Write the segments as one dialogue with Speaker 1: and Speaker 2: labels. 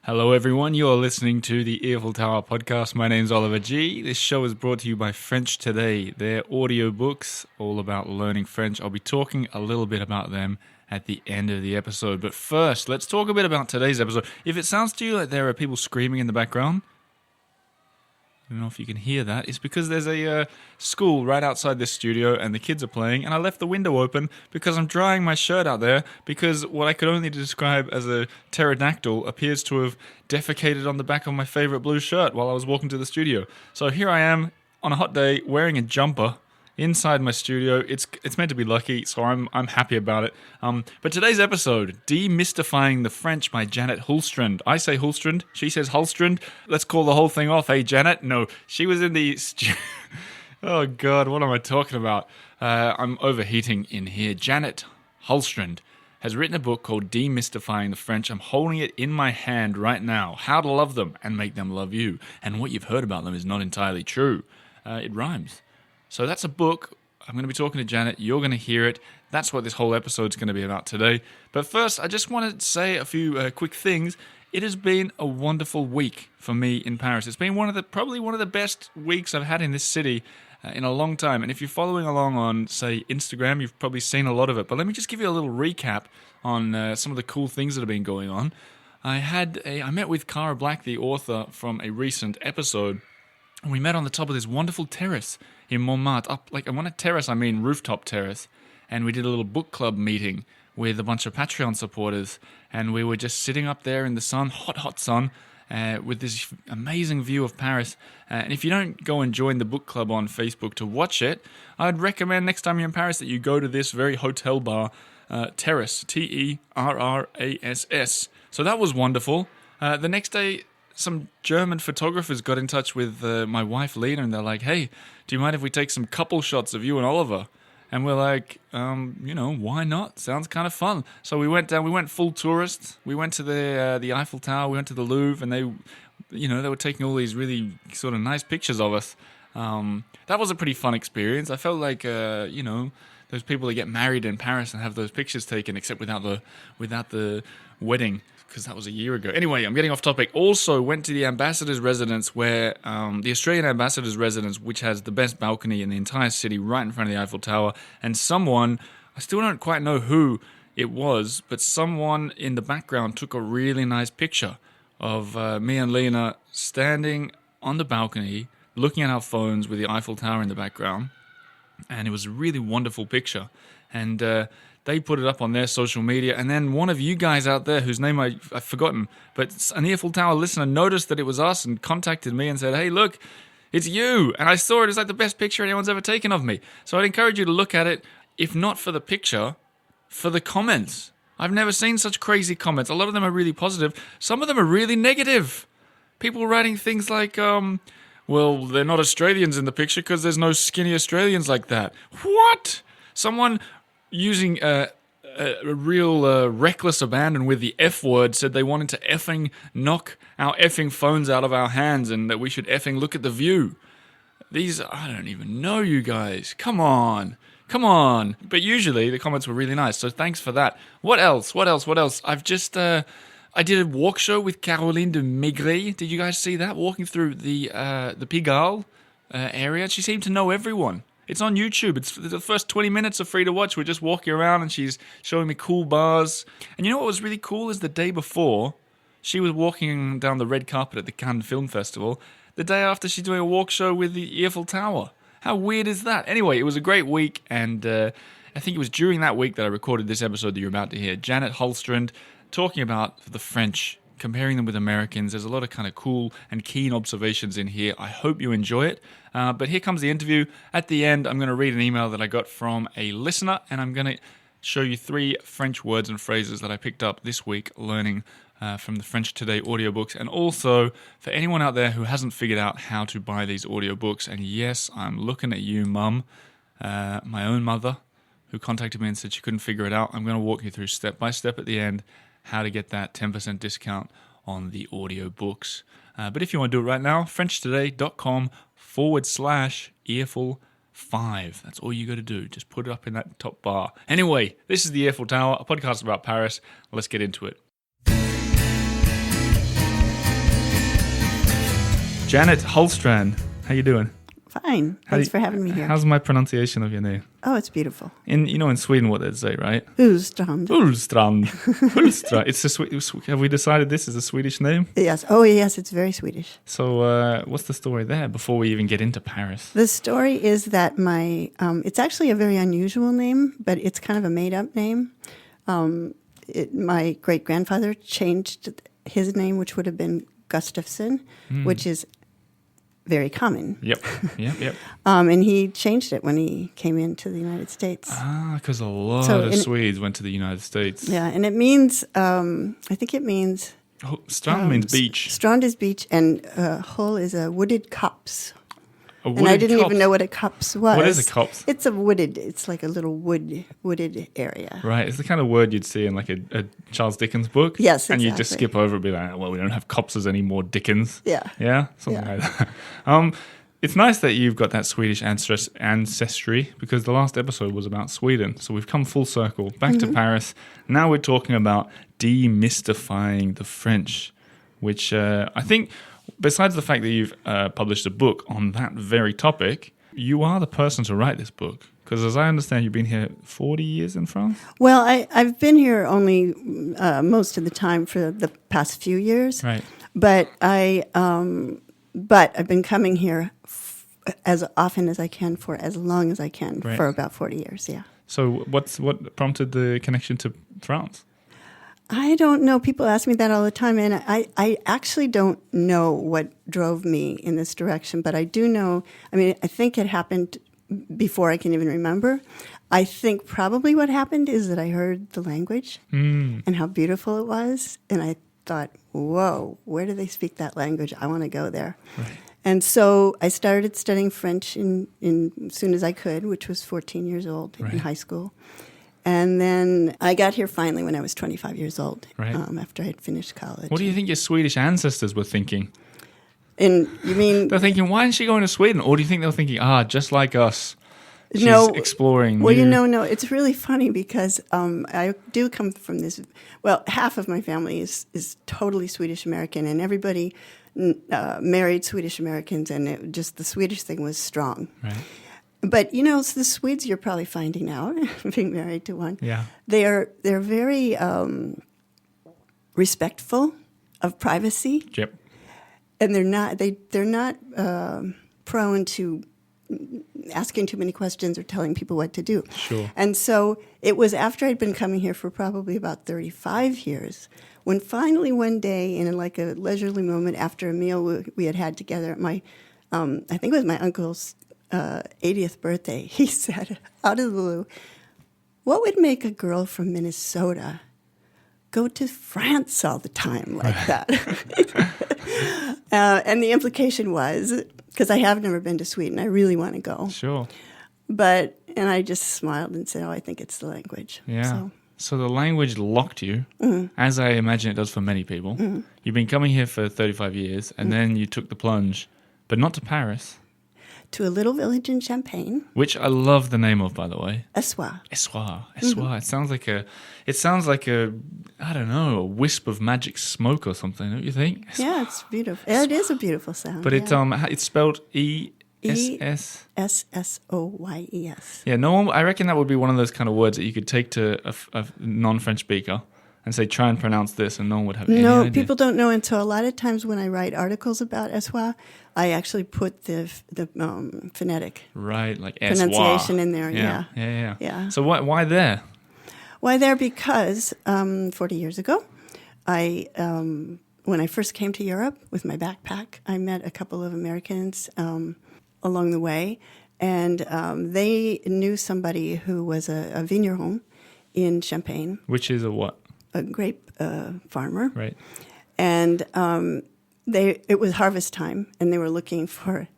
Speaker 1: Hello everyone, you're listening to the Earful Tower podcast. My name's Oliver G. This show is brought to you by French Today. They're audiobooks all about learning French. I'll be talking a little bit about them at the end of the episode. But first, let's talk a bit about today's episode. If it sounds to you like there are people screaming in the background, I don't know if you can hear that. It's because there's a school right outside this studio and the kids are playing, and I left the window open because I'm drying my shirt out there because what I could only describe as a pterodactyl appears to have defecated on the back of my favorite blue shirt while I was walking to the studio. So here I am on a hot day wearing a jumper inside my studio. It's meant to be lucky, so I'm happy about it. But today's episode, Demystifying the French by Janet Hulstrand. I say Hulstrand, she says Hulstrand. Let's call the whole thing off, hey Janet? No, she was in the... Oh God, what am I talking about? I'm overheating in here. Janet Hulstrand has written a book called Demystifying the French. I'm holding it in my hand right now. How to love them and make them love you. And what you've heard about them is not entirely true. It rhymes. So that's a book. I'm going to be talking to Janet. You're going to hear it. That's what this whole episode's going to be about today. But first, I just want to say a few quick things. It has been a wonderful week for me in Paris. It's been probably one of the best weeks I've had in this city in a long time. And if you're following along on, say, Instagram, you've probably seen a lot of it. But let me just give you a little recap on some of the cool things that have been going on. I met with Cara Black, the author, from a recent episode. And we met on the top of this wonderful terrace in Montmartre. And when I terrace, I mean rooftop terrace. And we did a little book club meeting with a bunch of Patreon supporters. And we were just sitting up there in the sun, hot sun, with this amazing view of Paris. And if you don't go and join the book club on Facebook to watch it, I'd recommend next time you're in Paris that you go to this very hotel bar, Terrace, Terrass. So that was wonderful. The next day, some German photographers got in touch with my wife, Lena, and they're like, hey, do you mind if we take some couple shots of you and Oliver? And we're like, why not? Sounds kind of fun. So we went down, we went full tourist. We went to the Eiffel Tower, we went to the Louvre, and they were taking all these really sort of nice pictures of us. That was a pretty fun experience. I felt like, those people that get married in Paris and have those pictures taken, except without the wedding, because that was a year ago. Anyway, I'm getting off topic. Also went to the ambassador's residence where the Australian ambassador's residence, which has the best balcony in the entire city right in front of the Eiffel Tower, and someone, I still don't quite know who it was, but someone in the background took a really nice picture of me and Lena standing on the balcony looking at our phones with the Eiffel Tower in the background, and it was a really wonderful picture. And they put it up on their social media, and then one of you guys out there, whose name I've forgotten, but an Eiffel Tower listener noticed that it was us and contacted me and said, hey, look, it's you. And I saw it as like the best picture anyone's ever taken of me. So I'd encourage you to look at it, if not for the picture, for the comments. I've never seen such crazy comments. A lot of them are really positive. Some of them are really negative. People writing things like, well, they're not Australians in the picture because there's no skinny Australians like that. What? Someone using a real reckless abandon with the F word said they wanted to effing knock our effing phones out of our hands and that we should effing look at the view. I don't even know you guys. Come on. But usually the comments were really nice, so thanks for that. What else? I've just... I did a walk show with Caroline de Maigret. Did you guys see that? Walking through the Pigalle area. She seemed to know everyone. It's on YouTube. It's the first 20 minutes are free to watch. We're just walking around and she's showing me cool bars. And you know what was really cool is the day before, she was walking down the red carpet at the Cannes Film Festival. The day after, she's doing a walk show with the Eiffel Tower. How weird is that? Anyway, it was a great week, and I think it was during that week that I recorded this episode that you're about to hear. Janet Hulstrand talking about the French, comparing them with Americans. There's a lot of kind of cool and keen observations in here. I hope you enjoy it. But here comes the interview. At the end, I'm going to read an email that I got from a listener, and I'm going to show you 3 French words and phrases that I picked up this week learning from the French Today audiobooks. And also, for anyone out there who hasn't figured out how to buy these audiobooks, and yes, I'm looking at you, Mum, my own mother, who contacted me and said she couldn't figure it out. I'm going to walk you through step by step at the end how to get that 10% discount on the audiobooks. But if you want to do it right now, FrenchToday.com/earful5. That's all you got to do. Just put it up in that top bar. Anyway, this is the Eiffel Tower, a podcast about Paris. Let's get into it. Janet Hulstrand. How you doing?
Speaker 2: Fine. Thanks for having me here.
Speaker 1: How's my pronunciation of your name?
Speaker 2: Oh, it's beautiful.
Speaker 1: In Sweden what they'd say, right?
Speaker 2: Hulstrand.
Speaker 1: Hulstrand. Hulstrand. Have we decided this is a Swedish name?
Speaker 2: Yes. Oh, yes, it's very Swedish.
Speaker 1: So what's the story there before we even get into Paris?
Speaker 2: The story is that it's actually a very unusual name, but it's kind of a made-up name. My great-grandfather changed his name, which would have been Gustafsson, which is very common.
Speaker 1: Yep.
Speaker 2: And he changed it when he came into the United States.
Speaker 1: Because a lot of Swedes went to the United States.
Speaker 2: Yeah, and it means, I think it means...
Speaker 1: Strand means beach.
Speaker 2: Strand is beach, and Hull is a wooded copse.
Speaker 1: And
Speaker 2: I didn't even know what a copse was.
Speaker 1: What is a copse?
Speaker 2: It's like a little wooded area.
Speaker 1: Right, it's the kind of word you'd see in like a Charles Dickens book.
Speaker 2: Yes, exactly.
Speaker 1: And you just skip over and be like, well, we don't have copses anymore, Dickens.
Speaker 2: Yeah.
Speaker 1: Yeah? Something like that. It's nice that you've got that Swedish ancestry because the last episode was about Sweden. So we've come full circle, back to Paris. Now we're talking about demystifying the French, which I think... Besides the fact that you've published a book on that very topic, you are the person to write this book. Because as I understand, you've been here 40 years in France?
Speaker 2: Well, I've been here only most of the time for the past few years.
Speaker 1: Right.
Speaker 2: But I've been coming here as often as I can for as long as I can for about 40 years, yeah.
Speaker 1: So what prompted the connection to France?
Speaker 2: I don't know. People ask me that all the time, and I actually don't know what drove me in this direction, but I do know, I think it happened before I can even remember. I think probably what happened is that I heard the language and how beautiful it was, and I thought, whoa, where do they speak that language? I want to go there.
Speaker 1: Right.
Speaker 2: And so I started studying French as soon as I could, which was 14 years old in high school. And then I got here finally when I was 25 years old, after I had finished college.
Speaker 1: What do you think your Swedish ancestors were thinking?
Speaker 2: And you mean...
Speaker 1: They're thinking, why isn't she going to Sweden? Or do you think they're thinking, just like us, she's exploring
Speaker 2: Well,
Speaker 1: new...
Speaker 2: no, it's really funny because I do come from this... Well, half of my family is totally Swedish-American, and everybody married Swedish-Americans, and the Swedish thing was strong.
Speaker 1: Right.
Speaker 2: But, the Swedes, you're probably finding out, being married to one.
Speaker 1: Yeah.
Speaker 2: They're very respectful of privacy.
Speaker 1: Yep.
Speaker 2: And they're not prone to asking too many questions or telling people what to do.
Speaker 1: Sure.
Speaker 2: And so it was after I'd been coming here for probably about 35 years when finally one day in like a leisurely moment after a meal we had together at my, I think it was my uncle's 80th birthday, he said, out of the blue, what would make a girl from Minnesota go to France all the time like that? And the implication was, because I have never been to Sweden, I really want to go.
Speaker 1: Sure.
Speaker 2: And I just smiled and said, I think it's the language.
Speaker 1: Yeah. So the language locked you, as I imagine it does for many people. You've been coming here for 35 years, and then you took the plunge, but not to Paris.
Speaker 2: To a little village in Champagne,
Speaker 1: which I love the name of, by the way.
Speaker 2: Essoir.
Speaker 1: It sounds like a I don't know, a wisp of magic smoke or something. Don't you think? Essoir.
Speaker 2: Yeah, it's beautiful. It is a beautiful sound.
Speaker 1: But it's spelled E-S-S.
Speaker 2: E-S-S-O-Y-E-S.
Speaker 1: Yeah, I reckon that would be one of those kind of words that you could take to a non-French speaker and say, try and pronounce this, and no one would have any idea.
Speaker 2: No, people don't know. And so a lot of times when I write articles about Essoir, I actually put the phonetic pronunciation in there. Yeah.
Speaker 1: So why there?
Speaker 2: Why there? Because 40 years ago, when I first came to Europe with my backpack, I met a couple of Americans along the way, and they knew somebody who was a vigneron in Champagne.
Speaker 1: Which is a what?
Speaker 2: A grape farmer.
Speaker 1: Right.
Speaker 2: And it was harvest time, and they were looking for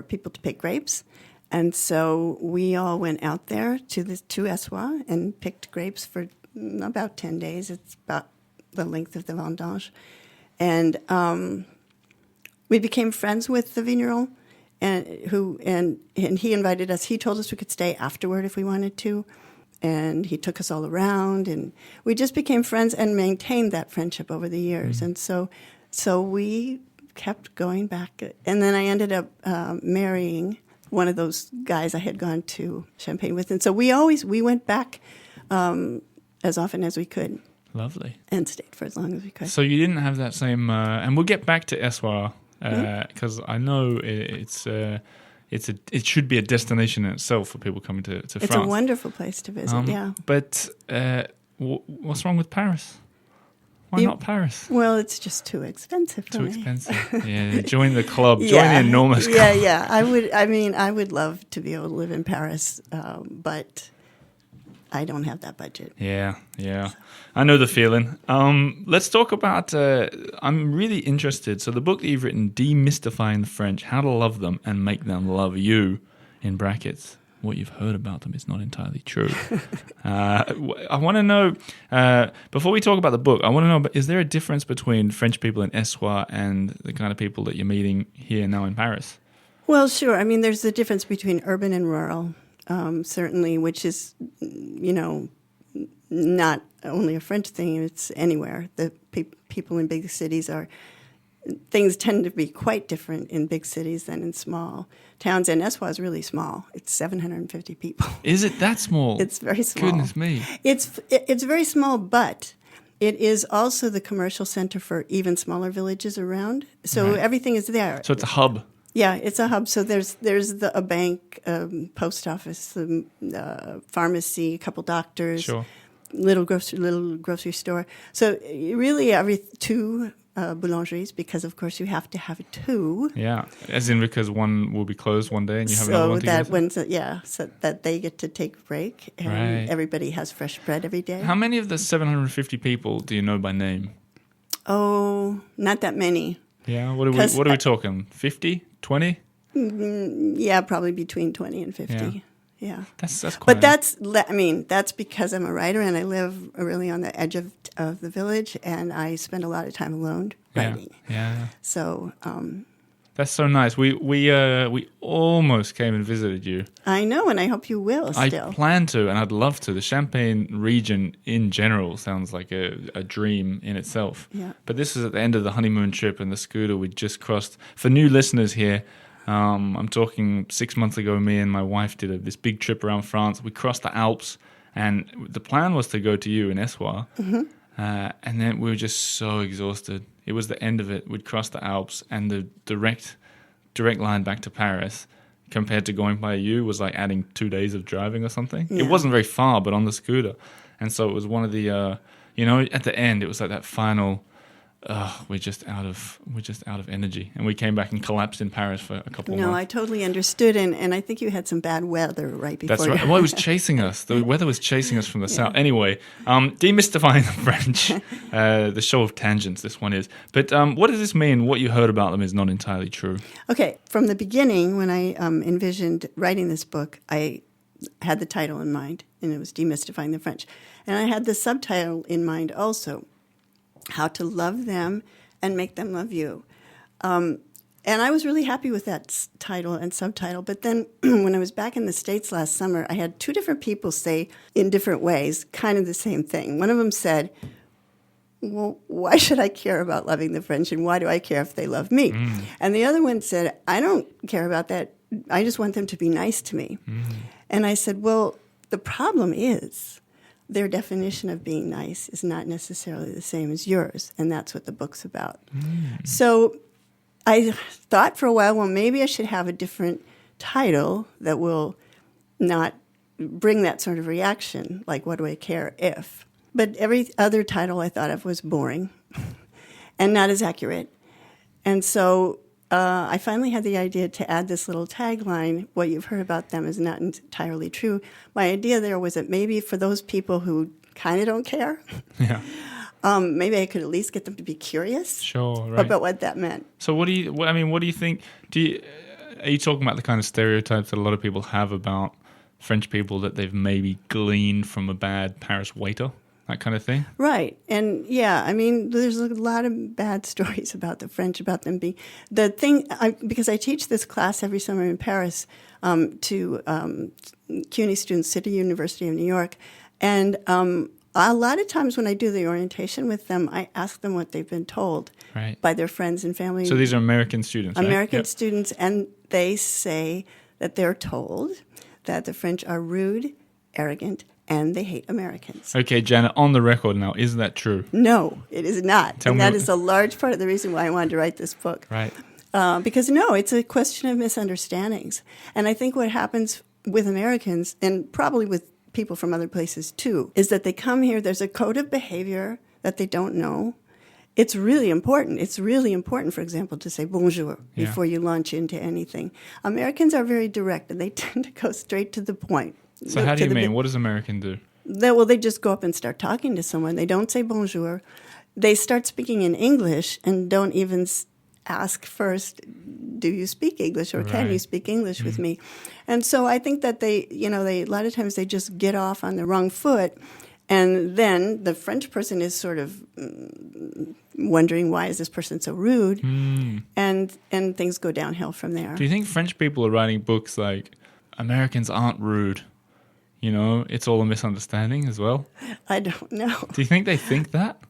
Speaker 2: people to pick grapes. And so we all went out there to Essoir and picked grapes for about 10 days. It's about the length of the vendange. And we became friends with the vigneron, and he invited us. He told us we could stay afterward if we wanted to. And he took us all around, and we just became friends and maintained that friendship over the years. And so we kept going back. And then I ended up marrying one of those guys I had gone to Champagne with. And so we went back as often as we could.
Speaker 1: Lovely.
Speaker 2: And stayed for as long as we could.
Speaker 1: So you didn't have that same, and we'll get back to Espoir because I know it should be a destination in itself for people coming to France.
Speaker 2: It's a wonderful place to visit, yeah.
Speaker 1: But what's wrong with Paris? Why not Paris?
Speaker 2: Well, it's just too expensive for me.
Speaker 1: Too expensive. Yeah, join the club. Join the enormous club.
Speaker 2: Yeah. I would love to be able to live in Paris, but I don't have that budget.
Speaker 1: Yeah. I know the feeling. Let's talk about, I'm really interested. So the book that you've written, Demystifying the French, How to Love Them and Make Them Love You, in brackets. What you've heard about them is not entirely true. I want to know, before we talk about the book, I want to know, is there a difference between French people in Espoir and the kind of people that you're meeting here now in Paris?
Speaker 2: Well, sure. I mean, there's a difference between urban and rural, certainly, which is, not only a French thing, it's anywhere. The people in big cities things tend to be quite different in big cities than in small towns. And Espoir is really small. It's 750 people.
Speaker 1: Is it that small?
Speaker 2: It's very small.
Speaker 1: Goodness me.
Speaker 2: It's very small, but it is also the commercial center for even smaller villages around. So everything is there.
Speaker 1: So it's a hub.
Speaker 2: Yeah, it's a hub. So there's a bank, post office, pharmacy, a couple doctors,
Speaker 1: Sure.
Speaker 2: little grocery store. So really every two boulangeries, because of course you have to have two.
Speaker 1: Yeah, as in because one will be closed one day and you have another one to
Speaker 2: so that they get to take a break and everybody has fresh bread every day.
Speaker 1: How many of the 750 people do you know by name?
Speaker 2: Oh, not that many.
Speaker 1: Yeah, what are we talking? 50, 20?
Speaker 2: Yeah, probably between 20 and 50. Yeah.
Speaker 1: That's quite.
Speaker 2: But that's because I'm a writer and I live really on the edge of the village and I spend a lot of time alone writing.
Speaker 1: Yeah.
Speaker 2: So
Speaker 1: that's so nice. We almost came and visited you.
Speaker 2: I know, and I hope you will still.
Speaker 1: I plan to, and I'd love to. The Champagne region in general sounds like a dream in itself.
Speaker 2: Yeah.
Speaker 1: But this is at the end of the honeymoon trip and the scooter we just crossed. For new listeners here, I'm talking 6 months ago, me and my wife did this big trip around France. We crossed the Alps, and the plan was to go to you in Espoir. Mm-hmm. And then we were just so exhausted. It was the end of it. We'd crossed the Alps, and the direct line back to Paris compared to going by you was like adding 2 days of driving or something. Yeah. It wasn't very far, but on the scooter. And so it was one of the, at the end, it was like that final... we're just out of energy, and we came back and collapsed in Paris for a couple of months.
Speaker 2: No, I totally understood, and I think you had some bad weather right before.
Speaker 1: That's right. Well, it was chasing us. The weather was chasing us from the south. Anyway, Demystifying the French, the show of tangents. This one is. But what does this mean? What you heard about them is not entirely true.
Speaker 2: Okay, from the beginning, when I envisioned writing this book, I had the title in mind, and it was Demystifying the French, and I had the subtitle in mind also. How to love them and make them love you. And I was really happy with that title and subtitle. But then when I was back in the States last summer, I had two different people say in different ways kind of the same thing. One of them said, well, why should I care about loving the French, and why do I care if they love me? Mm. And the other one said, I don't care about that. I just want them to be nice to me. Mm. And I said, well, the problem is... their definition of being nice is not necessarily the same as yours, and that's what the book's about. Mm. So I thought for a while, well, maybe I should have a different title that will not bring that sort of reaction, like what do I care if? But every other title I thought of was boring and not as accurate. And so I finally had the idea to add this little tagline, what you've heard about them is not entirely true. My idea there was that maybe for those people who kind of don't care, maybe I could at least get them to be curious about what that meant.
Speaker 1: So what do you think? Are you talking about the kind of stereotypes that a lot of people have about French people, that they've maybe gleaned from a bad Paris waiter? That kind of thing? Right.
Speaker 2: And there's a lot of bad stories about the French, about them being... because I teach this class every summer in Paris to CUNY students, City University of New York, and a lot of times when I do the orientation with them, I ask them what they've been told
Speaker 1: Right.
Speaker 2: by their friends and family.
Speaker 1: So these are American students, right?
Speaker 2: American
Speaker 1: Yep.
Speaker 2: students, and they say that they're told that the French are rude, arrogant, and they hate Americans.
Speaker 1: Okay, Janet, on the record now, is that true?
Speaker 2: No, it is not.
Speaker 1: Tell
Speaker 2: And
Speaker 1: me
Speaker 2: that
Speaker 1: what-
Speaker 2: is a large part of the reason why I wanted to write this book.
Speaker 1: Right.
Speaker 2: Because, no, it's a question of misunderstandings. And I think what happens with Americans, and probably with people from other places too, is that they come here, there's a code of behavior that they don't know. It's really important. It's really important, for example, to say bonjour
Speaker 1: Yeah.
Speaker 2: before you launch into anything. Americans are very direct, and they tend to go straight to the point.
Speaker 1: So how do
Speaker 2: To
Speaker 1: you
Speaker 2: the
Speaker 1: mean?
Speaker 2: big-
Speaker 1: What does American do?
Speaker 2: They just go up and start talking to someone. They don't say bonjour. They start speaking in English and don't even ask first, do you speak English or can you
Speaker 1: Right.
Speaker 2: speak English with me? And so I think that they a lot of times they just get off on the wrong foot. And then the French person is sort of wondering, why is this person so rude? And things go downhill from there.
Speaker 1: Do you think French people are writing books like Americans aren't rude? You know, it's all a misunderstanding as well.
Speaker 2: I don't know.
Speaker 1: Do you think they think that?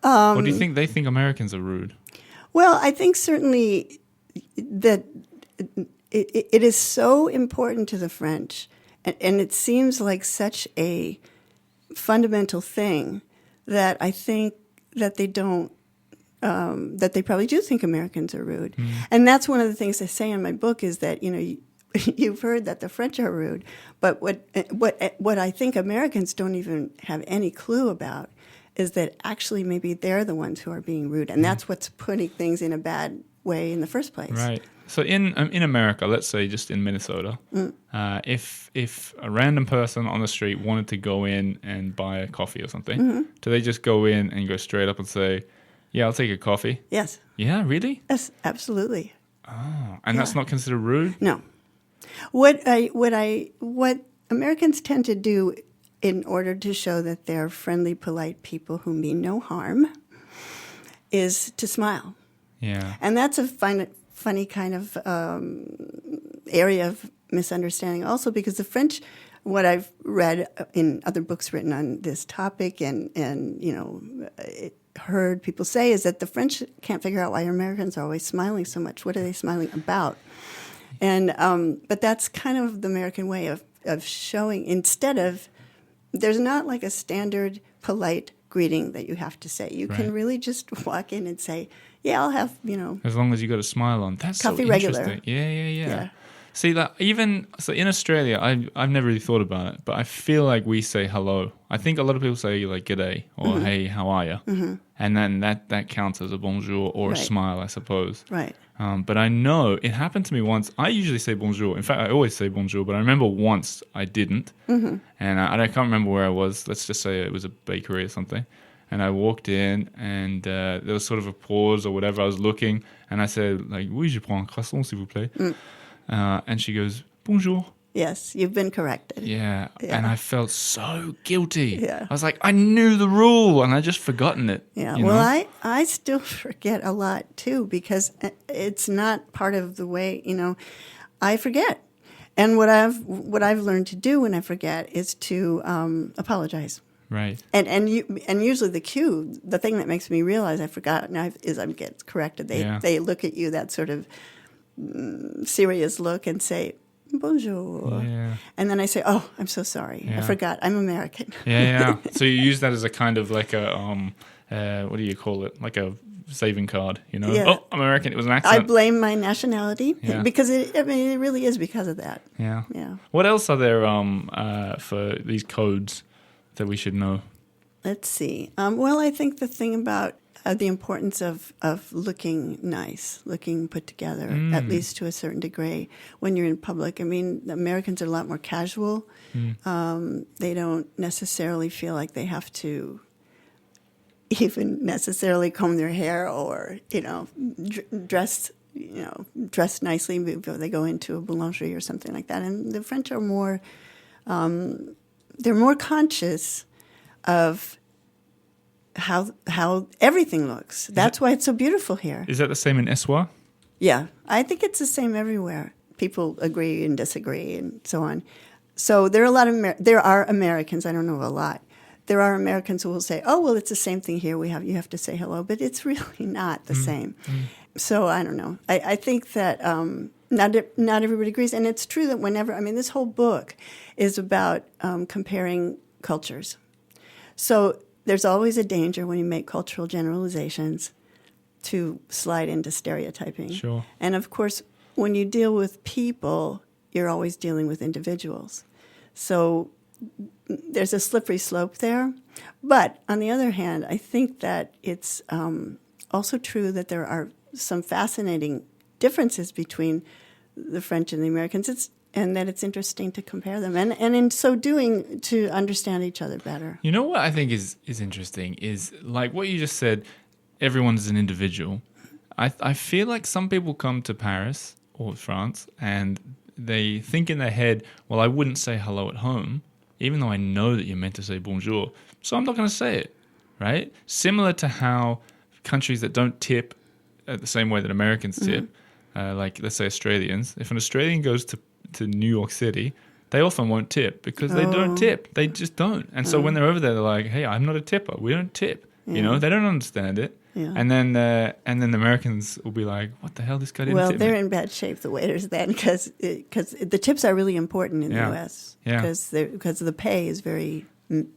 Speaker 1: Or do you think they think Americans are rude?
Speaker 2: Well, I think certainly that it is so important to the French, and it seems like such a fundamental thing that I think that they don't, that they probably do think Americans are rude. And that's one of the things I say in my book is that, you've heard that the French are rude, but what I think Americans don't even have any clue about is that actually maybe they're the ones who are being rude, and that's what's putting things in a bad way in the first place.
Speaker 1: Right. So in America, let's say just in Minnesota, if a random person on the street wanted to go in and buy a coffee or something, do they just go in and go straight up and say, "Yeah, I'll take a coffee"?
Speaker 2: Yes.
Speaker 1: Yeah, really?
Speaker 2: Yes, absolutely.
Speaker 1: And that's not considered rude?
Speaker 2: No. What Americans tend to do in order to show that they're friendly, polite people who mean no harm is to smile.
Speaker 1: Yeah.
Speaker 2: And that's a funny kind of area of misunderstanding also, because the French, what I've read in other books written on this topic and heard people say, is that the French can't figure out why Americans are always smiling so much. What are they smiling about? And but that's kind of the American way of showing, instead of, there's not like a standard polite greeting that you have to say. You
Speaker 1: Right.
Speaker 2: can really just walk in and say, yeah, I'll have,
Speaker 1: As long as you got a smile on. That's
Speaker 2: Coffee
Speaker 1: so
Speaker 2: regular.
Speaker 1: interesting. Yeah.
Speaker 2: Yeah.
Speaker 1: See, that so in Australia, I've never really thought about it, but I feel like we say hello. I think a lot of people say like g'day or hey, how are you? And then that counts as a bonjour or
Speaker 2: Right.
Speaker 1: a smile, I suppose.
Speaker 2: right.
Speaker 1: But I know it happened to me once. I usually say bonjour. In fact, I always say bonjour, but I remember once I didn't. And I can't remember where I was. Let's just say it was a bakery or something. And I walked in, and there was sort of a pause or whatever. I was looking, and I said, like, oui, je prends un croissant, s'il vous plaît. And she goes, bonjour.
Speaker 2: Yes, you've been corrected.
Speaker 1: Yeah.
Speaker 2: Yeah.
Speaker 1: And I felt so guilty.
Speaker 2: Yeah.
Speaker 1: I was like, I knew the rule, and I just forgotten it.
Speaker 2: Yeah,
Speaker 1: you
Speaker 2: well,
Speaker 1: know?
Speaker 2: I still forget a lot too, because it's not part of the way, I forget. And what I've learned to do when I forget is to apologize.
Speaker 1: Right.
Speaker 2: And usually the thing that makes me realize I forgot is I get corrected. They look at you, that sort of serious look, and say, bonjour.
Speaker 1: Yeah.
Speaker 2: And then I say, oh, I'm so sorry.
Speaker 1: Yeah.
Speaker 2: I forgot. I'm American.
Speaker 1: Yeah. So you use that as a kind of like a what do you call it? Like a saving card,
Speaker 2: Yeah.
Speaker 1: Oh, I'm American. It was an
Speaker 2: I
Speaker 1: accident.
Speaker 2: blame my nationality
Speaker 1: Yeah.
Speaker 2: because it really is because of that.
Speaker 1: Yeah.
Speaker 2: Yeah.
Speaker 1: What else are there for these codes that we should know?
Speaker 2: Let's see. Well, I think the thing about the importance of looking nice, looking put together, at least to a certain degree, when you're in public. I mean, the Americans are a lot more casual. They don't necessarily feel like they have to even necessarily comb their hair or, dress nicely before they go into a boulangerie or something like that. And the French are more, they're more conscious of how everything looks. That's why it's so beautiful here.
Speaker 1: Is that the same in Essois?
Speaker 2: Yeah, I think it's the same everywhere. People agree and disagree and so on. So there are there are Americans, I don't know a lot, there are Americans who will say, "Oh, well, it's the same thing here. You have to say hello," but it's really not the same. So I don't know. I think that not everybody agrees, and it's true that this whole book is about comparing cultures. So there's always a danger when you make cultural generalizations to slide into stereotyping.
Speaker 1: Sure.
Speaker 2: And of course, when you deal with people, you're always dealing with individuals. So there's a slippery slope there. But on the other hand, I think that it's also true that there are some fascinating differences between the French and the Americans, and that it's interesting to compare them, and in so doing, to understand each other better.
Speaker 1: You know what I think is interesting is, like what you just said, everyone's an individual. I feel like some people come to Paris or France and they think in their head, well, I wouldn't say hello at home, even though I know that you're meant to say bonjour, so I'm not going to say it, right? Similar to how countries that don't tip the same way that Americans tip, like let's say Australians, if an Australian goes to New York City, they often won't tip because they don't tip. They just don't. And so when they're over there, they're like, hey, I'm not a tipper. We don't tip. You know, they don't understand it.
Speaker 2: Yeah.
Speaker 1: And then the Americans will be like, what the hell, this guy didn't tip
Speaker 2: Well, they're
Speaker 1: me.
Speaker 2: in bad shape, the waiters, then, because the tips are really important in the U.S. because the pay is very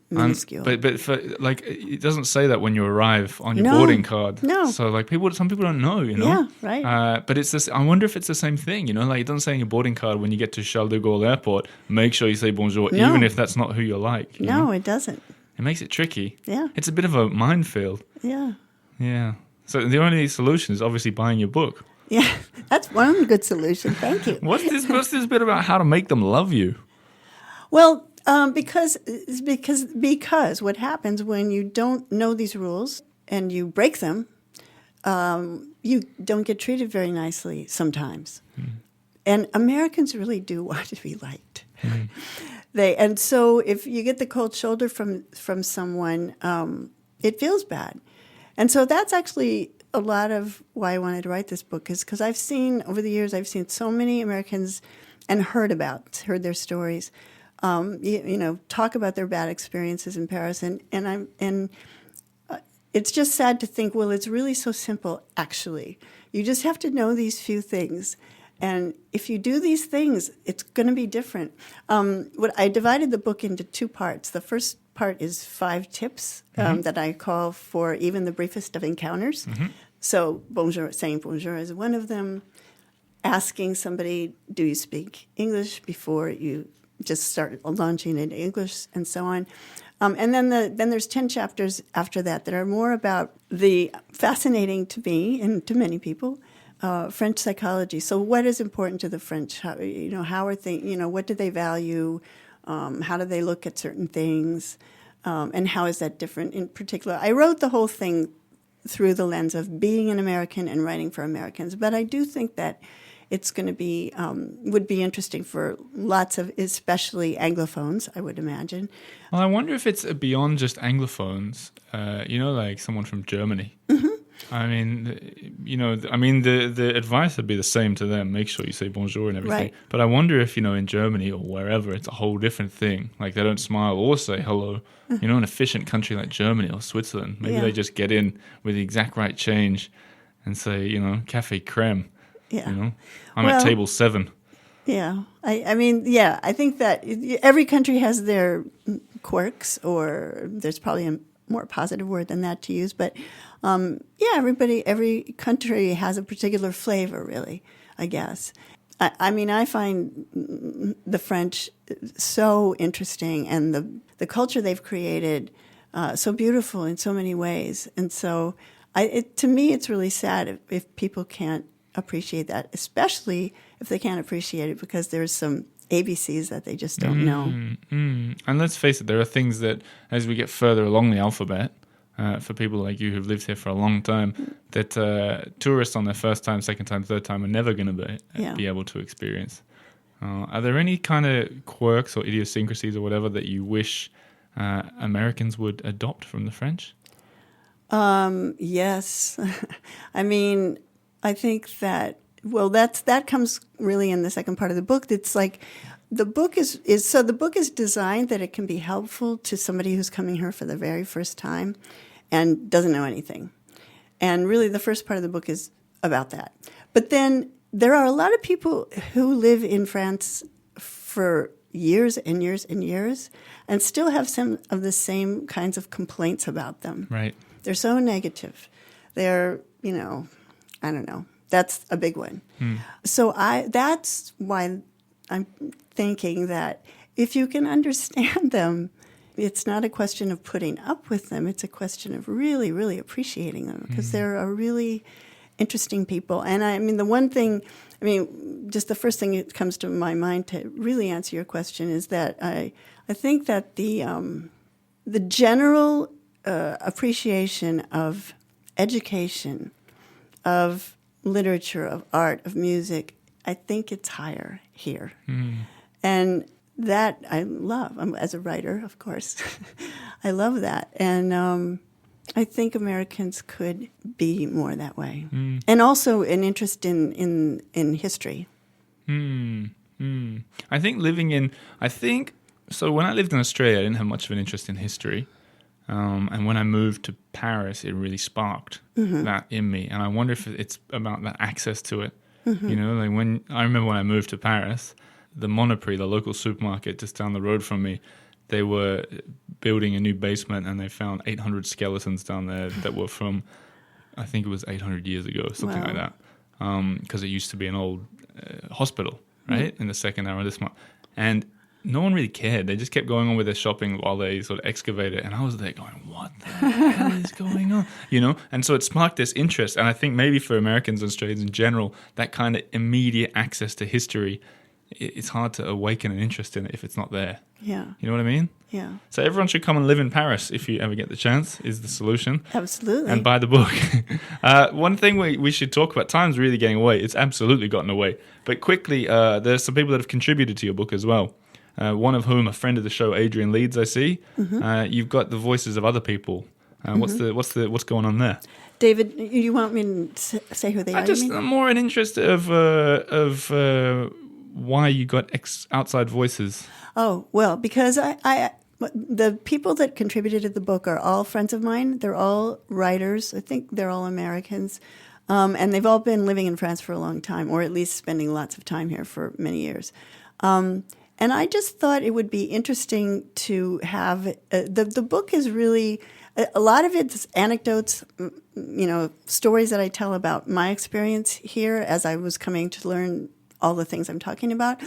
Speaker 2: minuscule.
Speaker 1: But for, like, it doesn't say that when you arrive on your
Speaker 2: No.
Speaker 1: boarding card.
Speaker 2: No.
Speaker 1: So like some people don't know, you know.
Speaker 2: Yeah, right.
Speaker 1: But it's this. I wonder if it's the same thing, you know. Like it doesn't say on your boarding card when you get to Charles de Gaulle Airport, make sure you say bonjour,
Speaker 2: No.
Speaker 1: even if that's not who you're like. You know?
Speaker 2: It doesn't.
Speaker 1: It makes it tricky.
Speaker 2: Yeah.
Speaker 1: It's a bit of a minefield.
Speaker 2: Yeah.
Speaker 1: Yeah. So the only solution is obviously buying your book.
Speaker 2: Yeah, that's one good solution. Thank you.
Speaker 1: What's this bit about how to make them love you?
Speaker 2: Well, because what happens when you don't know these rules and you break them, you don't get treated very nicely sometimes. And Americans really do want to be liked. And so if you get the cold shoulder from someone, it feels bad. And so that's actually a lot of why I wanted to write this book, is because over the years, I've seen so many Americans and heard their stories, talk about their bad experiences in Paris. And it's just sad to think, well, it's really so simple, actually. You just have to know these few things. And if you do these things, it's going to be different. I divided the book into two parts. The first part is 5 tips that I call for even the briefest of encounters. So saying bonjour is one of them. Asking somebody, do you speak English, before you just start launching into English, and so on. And then there's 10 chapters after that are more about the fascinating to me and to many people, French psychology. So what is important to the French? How are things? What do they value? How do they look at certain things? And how is that different? In particular, I wrote the whole thing through the lens of being an American and writing for Americans. But I do think that it's going to be would be interesting for lots of, especially Anglophones, I would imagine.
Speaker 1: Well, I wonder if it's beyond just Anglophones. Like someone from Germany. I mean, the advice would be the same to them. Make sure you say bonjour and everything.
Speaker 2: Right.
Speaker 1: But I wonder if, in Germany or wherever, it's a whole different thing. Like they don't smile or say hello. An efficient country like Germany or Switzerland, maybe they just get in with the exact right change and say, cafe creme.
Speaker 2: Yeah.
Speaker 1: I'm at table 7.
Speaker 2: Yeah. I think that every country has their quirks, or there's probably a more positive word than that to use. But, every country has a particular flavor, really, I guess. I find the French so interesting, and the culture they've created so beautiful in so many ways. And so to me, it's really sad if people can't appreciate that, especially if they can't appreciate it because there's some ABCs that they just don't know.
Speaker 1: And let's face it, there are things that, as we get further along the alphabet, for people like you who've lived here for a long time, that tourists on their first time, second time, third time are never going to be able to experience. Are there any kind of quirks or idiosyncrasies or whatever that you wish Americans would adopt from the French?
Speaker 2: Yes. I think that, that comes really in the second part of the book. It's like The book is designed that it can be helpful to somebody who's coming here for the very first time and doesn't know anything. And really the first part of the book is about that. But then there are a lot of people who live in France for years and years and years and still have some of the same kinds of complaints about them.
Speaker 1: Right.
Speaker 2: They're so negative. They're, I don't know. That's a big one. So that's why I'm thinking that if you can understand them, it's not a question of putting up with them. It's a question of really, really appreciating them because they're a really interesting people. And I mean, just the first thing that comes to my mind to really answer your question is that I think that the general appreciation of education, of literature, of art, of music, I think it's higher here. And that I love. As a writer, of course, I love that. And I think Americans could be more that way. And also an interest in history.
Speaker 1: I think so when I lived in Australia, I didn't have much of an interest in history. And when I moved to Paris, it really sparked that in me. And I wonder if it's about that access to it. Like I remember when I moved to Paris, the Monoprix, the local supermarket just down the road from me, they were building a new basement and they found 800 skeletons down there that were from, I think it was 800 years ago, something like that. Because it used to be an old hospital, right, in the second hour of this month. And no one really cared. They just kept going on with their shopping while they sort of excavated it. And I was there going, what the hell is going on? And so it sparked this interest. And I think maybe for Americans and Australians in general, that kind of immediate access to history, it's hard to awaken an interest in it if it's not there.
Speaker 2: Yeah.
Speaker 1: You know what I mean?
Speaker 2: Yeah.
Speaker 1: So everyone should come and live in Paris if you ever get the chance, is the solution.
Speaker 2: Absolutely.
Speaker 1: And buy the book. One thing we should talk about, time's really getting away. It's absolutely gotten away. But quickly, there's some people that have contributed to your book as well. One of whom, a friend of the show, Adrian Leeds, I see. You've got the voices of other people. What's going on there?
Speaker 2: David, you want me to say who they are?
Speaker 1: I'm more in interest of why you got outside voices.
Speaker 2: Oh, well, because the people that contributed to the book are all friends of mine. They're all writers. I think they're all Americans. And they've all been living in France for a long time, or at least spending lots of time here for many years. And I just thought it would be interesting to have the book is really a lot of it's anecdotes, stories that I tell about my experience here as I was coming to learn all the things I'm talking about,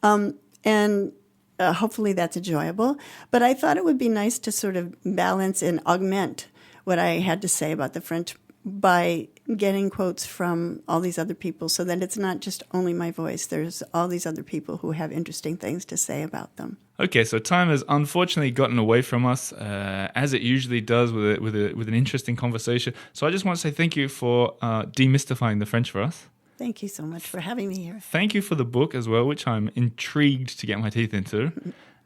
Speaker 2: and hopefully that's enjoyable. But I thought it would be nice to sort of balance and augment what I had to say about the French by getting quotes from all these other people so that it's not just only my voice. There's all these other people who have interesting things to say about them.
Speaker 1: Okay, so time has unfortunately gotten away from us, as it usually does with an interesting conversation. So I just want to say thank you for demystifying the French for us.
Speaker 2: Thank you so much for having me here.
Speaker 1: Thank you for the book as well, which I'm intrigued to get my teeth into.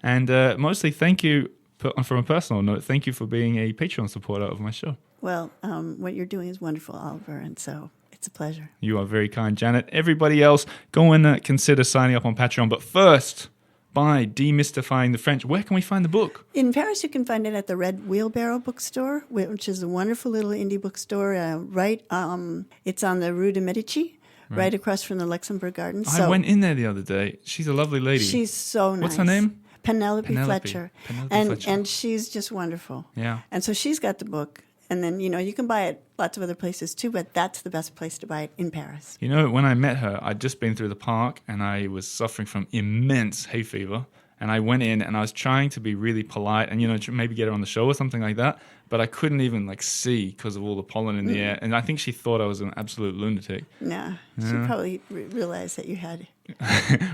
Speaker 1: And mostly thank you, from a personal note, thank you for being a Patreon supporter of my show.
Speaker 2: Well, what you're doing is wonderful, Oliver, and so it's a pleasure.
Speaker 1: You are very kind, Janet. Everybody else, go and consider signing up on Patreon. But first, by Demystifying the French, where can we find the book? In Paris, you can find it at the Red Wheelbarrow bookstore, which is a wonderful little indie bookstore. It's on the Rue de Medici, right across from the Luxembourg Gardens. I went in there the other day. She's a lovely lady. She's so nice. What's her name? Penelope Fletcher. And she's just wonderful. Yeah. And so she's got the book. And then, you can buy it lots of other places too, but that's the best place to buy it, in Paris. When I met her, I'd just been through the park and I was suffering from immense hay fever. And I went in and I was trying to be really polite and, maybe get her on the show or something like that. But I couldn't even see because of all the pollen in the air. And I think she thought I was an absolute lunatic. No, she probably realized that you had.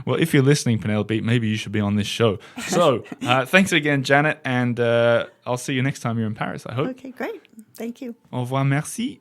Speaker 1: Well, if you're listening, Penelope, maybe you should be on this show. So thanks again, Janet. And I'll see you next time you're in Paris, I hope. Okay, great. Thank you. Au revoir, merci.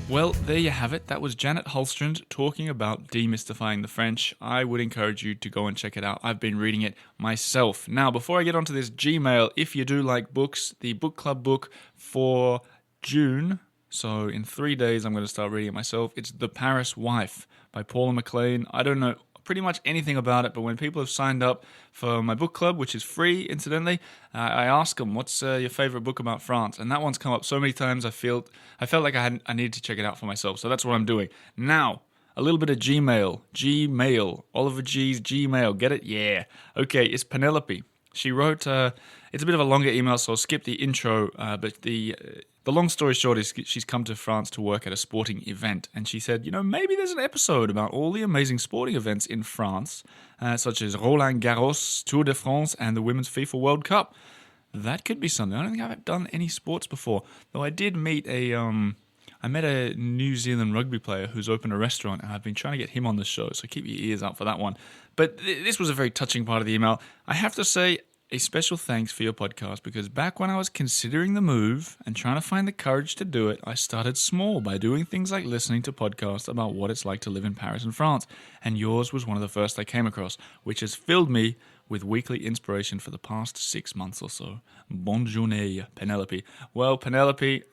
Speaker 1: Well, there you have it. That was Janet Hulstrand talking about Demystifying the French. I would encourage you to go and check it out. I've been reading it myself. Now, before I get onto this Gmail, if you do like books, the book club book for June So in 3 days, I'm going to start reading it myself. It's The Paris Wife by Paula McLean. I don't know pretty much anything about it, but when people have signed up for my book club, which is free, incidentally, I ask them, what's your favorite book about France? And that one's come up so many times, I felt like I needed to check it out for myself. So that's what I'm doing. Now, a little bit of Gmail, Oliver G's Gmail, get it? Yeah. Okay, it's Penelope. She wrote, it's a bit of a longer email, so I'll skip the intro, but the long story short is she's come to France to work at a sporting event, and she said, maybe there's an episode about all the amazing sporting events in France, such as Roland Garros, Tour de France, and the Women's FIFA World Cup. That could be something. I don't think I've done any sports before, though I did meet I met a New Zealand rugby player who's opened a restaurant, and I've been trying to get him on the show, so keep your ears out for that one. But this was a very touching part of the email. I have to say a special thanks for your podcast, because back when I was considering the move and trying to find the courage to do it, I started small by doing things like listening to podcasts about what it's like to live in Paris and France, and yours was one of the first I came across, which has filled me with weekly inspiration for the past 6 months or so. Bonne journée, Penelope. Well, Penelope,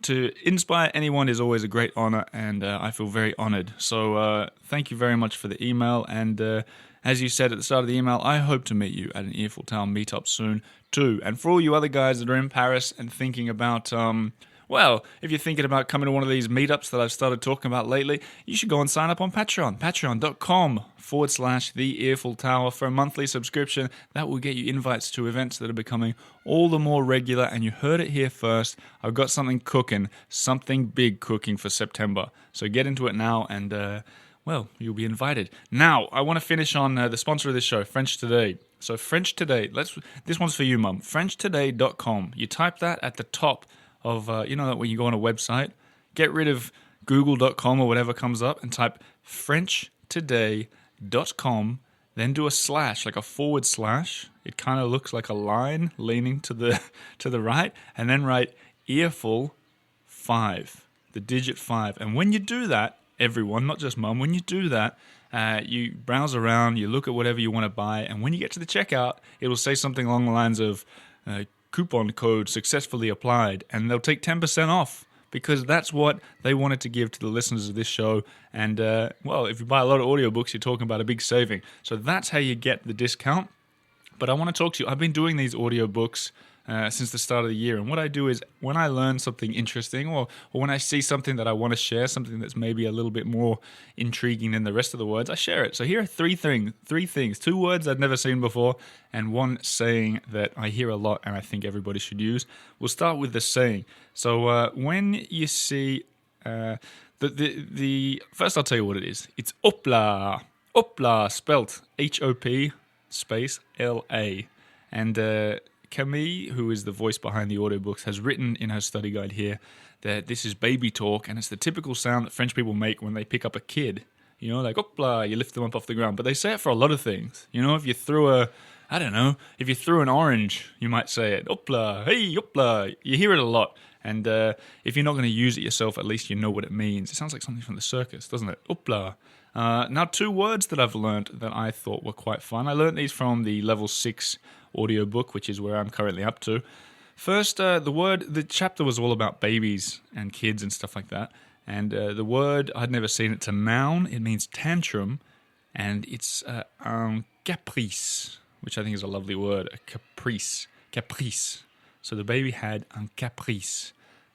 Speaker 1: to inspire anyone is always a great honor, and I feel very honored. So thank you very much for the email, and as you said at the start of the email, I hope to meet you at an Earful Town meetup soon too. And for all you other guys that are in Paris and thinking about, if you're thinking about coming to one of these meetups that I've started talking about lately, you should go and sign up on Patreon, patreon.com/The Earful Tower for a monthly subscription. That will get you invites to events that are becoming all the more regular, and you heard it here first. I've got something cooking, something big cooking for September. So get into it now, and you'll be invited. Now, I want to finish on the sponsor of this show, French Today. So French Today, this one's for you, Mum. FrenchToday.com. You type that at the top of, that when you go on a website, get rid of google.com or whatever comes up and type FrenchToday.com, then do a slash, like a forward slash. It kind of looks like a line leaning to the right, and then write Earful 5, the digit 5. And when you do that, everyone, not just Mum, when you do that, you browse around, you look at whatever you want to buy, and when you get to the checkout, it'll say something along the lines of coupon code successfully applied, and they'll take 10% off, because that's what they wanted to give to the listeners of this show. And if you buy a lot of audiobooks, you're talking about a big saving. So that's how you get the discount. But I want to talk to you. I've been doing these audiobooks since the start of the year. And what I do is, when I learn something interesting, or when I see something that I want to share, something that's maybe a little bit more intriguing than the rest of the words, I share it. So here are three things, 2 words I'd never seen before, and one saying that I hear a lot and I think everybody should use. We'll start with the saying. So when you see the first, I'll tell you what it is. It's hop là, spelt HOP space LA. And Camille, who is the voice behind the audiobooks, has written in her study guide here that this is baby talk, and it's the typical sound that French people make when they pick up a kid. Like hop là, you lift them up off the ground. But they say it for a lot of things. If you threw if you threw an orange, you might say it. Hop là, hey, hop là. You hear it a lot. And if you're not going to use it yourself, at least you know what it means. It sounds like something from the circus, doesn't it? Hop là. Now, 2 words that I've learned that I thought were quite fun. I learned these from the level 6 audiobook, which is where I'm currently up to. First, the chapter was all about babies and kids and stuff like that. And the word, I'd never seen it, to noun. It means tantrum, and it's un caprice, which I think is a lovely word, a caprice. So the baby had un caprice.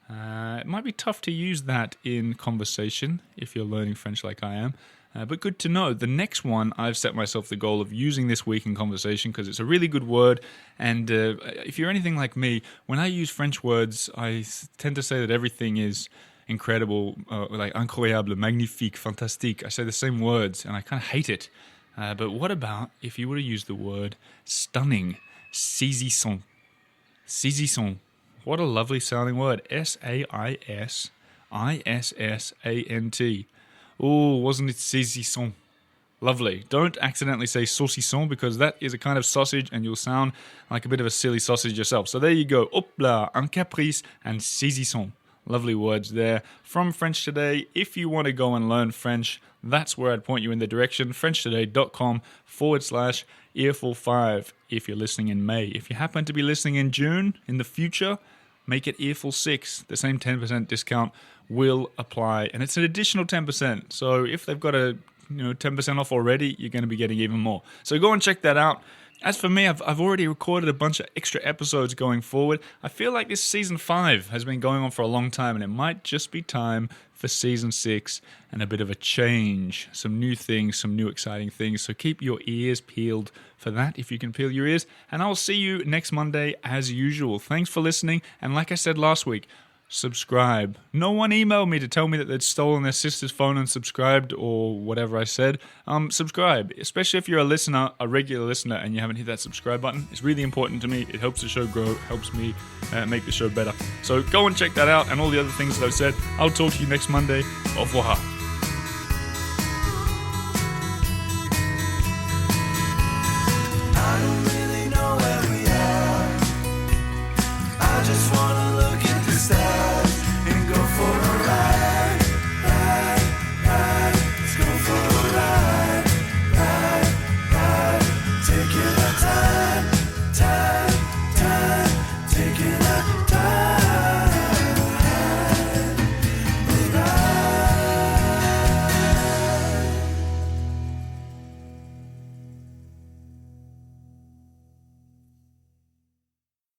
Speaker 1: It might be tough to use that in conversation if you're learning French like I am. But good to know. The next one, I've set myself the goal of using this week in conversation because it's a really good word. And if you're anything like me, when I use French words, I tend to say that everything is incredible, like incroyable, magnifique, fantastique. I say the same words, and I kind of hate it. But what about if you were to use the word stunning, saisissant? Saisissant. What a lovely sounding word. S-A-I-S-I-S-S-A-N-T. Oh, wasn't it saisissant? Lovely. Don't accidentally say saucisson, because that is a kind of sausage and you'll sound like a bit of a silly sausage yourself. So there you go. Hop là, un caprice, and saisissant. Lovely words there from French Today. If you want to go and learn French, that's where I'd point you in the direction. FrenchToday.com/earful5 if you're listening in May. If you happen to be listening in June, in the future, make it Earful6. The same 10% discount will apply, and it's an additional 10%. So if they've got a 10% off already, you're going to be getting even more. So go and check that out. As for me, I've already recorded a bunch of extra episodes going forward. I feel like this season 5 has been going on for a long time, and it might just be time for season 6 and a bit of a change. Some new things, some new exciting things. So keep your ears peeled for that, if you can peel your ears. And I'll see you next Monday as usual. Thanks for listening. And like I said last week, subscribe. No one emailed me to tell me that they'd stolen their sister's phone and subscribed or whatever I said. Subscribe, especially if you're a listener, a regular listener, and you haven't hit that subscribe button. It's really important to me. It helps the show grow, helps me make the show better. So go and check that out and all the other things that I've said. I'll talk to you next Monday. Au revoir.